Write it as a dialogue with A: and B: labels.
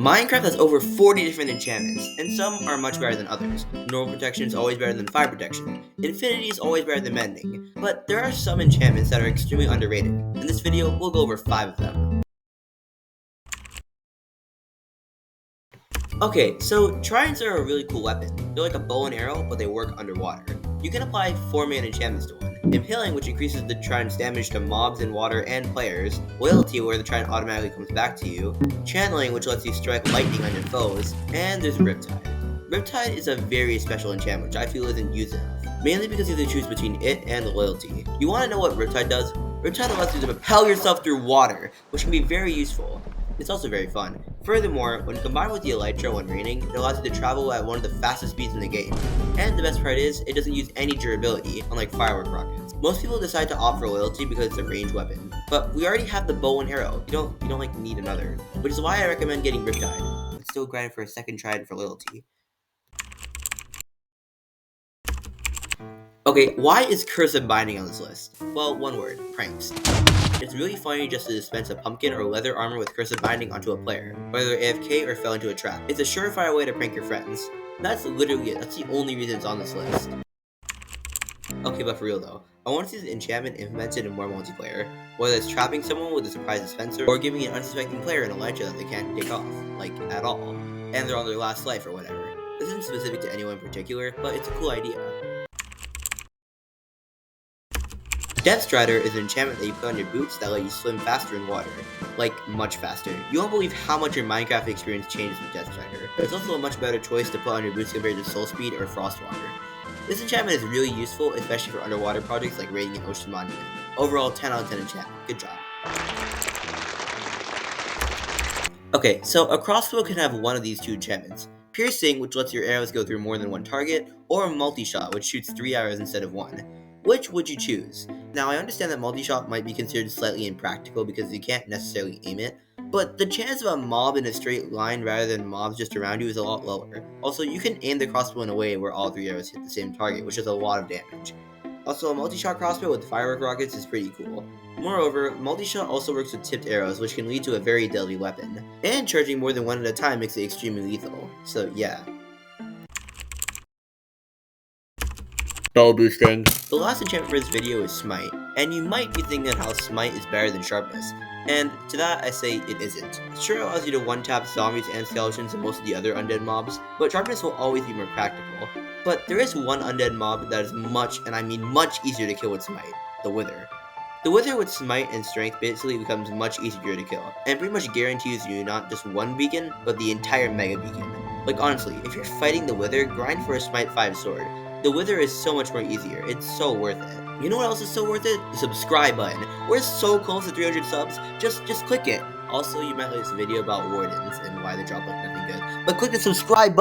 A: Minecraft has over 40 different enchantments, and some are much better than others. Normal protection is always better than fire protection. Infinity is always better than mending. But there are some enchantments that are extremely underrated. In this video, we'll go over 5 of them. Okay, so tridents are a really cool weapon. They're like a bow and arrow, but they work underwater. You can apply 4-mana enchantments to one. Impaling, which increases the trident's damage to mobs in water and players. Loyalty, where the trident automatically comes back to you. Channeling, which lets you strike lightning on your foes. And there's Riptide. Riptide is a very special enchantment, which I feel isn't used enough. Mainly because you have to choose between it and Loyalty. You want to know what Riptide does? Riptide allows you to propel yourself through water, which can be very useful. It's also very fun. Furthermore, when combined with the Elytra when raining, it allows you to travel at one of the fastest speeds in the game. And the best part is, it doesn't use any durability, unlike firework rockets. Most people decide to opt for Loyalty because it's a ranged weapon, but we already have the bow and arrow. You don't like need another, which is why I recommend getting Riptide. But still grinding for a second trident for Loyalty. Okay, why is Cursive Binding on this list? Well, one word, pranks. It's really funny just to dispense a pumpkin or leather armor with Cursive Binding onto a player, whether they're AFK or fell into a trap. It's a surefire way to prank your friends. That's literally it, that's the only reason it's on this list. Okay, but for real though, I want to see the enchantment implemented in more multiplayer, whether it's trapping someone with a surprise dispenser, or giving an unsuspecting player an Elytra that they can't take off, like, at all, and they're on their last life or whatever. This isn't specific to anyone in particular, but it's a cool idea. Depth Strider is an enchantment that you put on your boots that let you swim faster in water. Like, much faster. You won't believe how much your Minecraft experience changes with Depth Strider. It's also a much better choice to put on your boots compared to Soul Speed or Frostwater. This enchantment is really useful, especially for underwater projects like raiding an ocean monument. Overall, 10 out of 10 enchantment. Good job. Okay, so a crossbow can have one of these two enchantments. Piercing, which lets your arrows go through more than one target, or multi-shot, which shoots 3 arrows instead of 1. Which would you choose? Now, I understand that multi-shot might be considered slightly impractical because you can't necessarily aim it, but the chance of a mob in a straight line rather than mobs just around you is a lot lower. Also, you can aim the crossbow in a way where all 3 arrows hit the same target, which is a lot of damage. Also, a multi-shot crossbow with firework rockets is pretty cool. Moreover, multi-shot also works with tipped arrows, which can lead to a very deadly weapon. And charging more than one at a time makes it extremely lethal, so yeah. Bow boosting. The last enchantment for this video is Smite, and you might be thinking how Smite is better than Sharpness, and to that I say it isn't. It sure allows you to one-tap zombies and skeletons and most of the other undead mobs, but Sharpness will always be more practical. But there is one undead mob that is much, and I mean much easier to kill with Smite, the Wither. The Wither with Smite and Strength basically becomes much easier to kill, and pretty much guarantees you not just one beacon, but the entire Mega Beacon. Like honestly, if you're fighting the Wither, grind for a Smite 5 sword. The Wither is so much more easier, it's so worth it. You know what else is so worth it? The subscribe button. We're so close to 300 subs, just click it. Also, you might like this video about wardens and why they drop like nothing good, but click the subscribe button.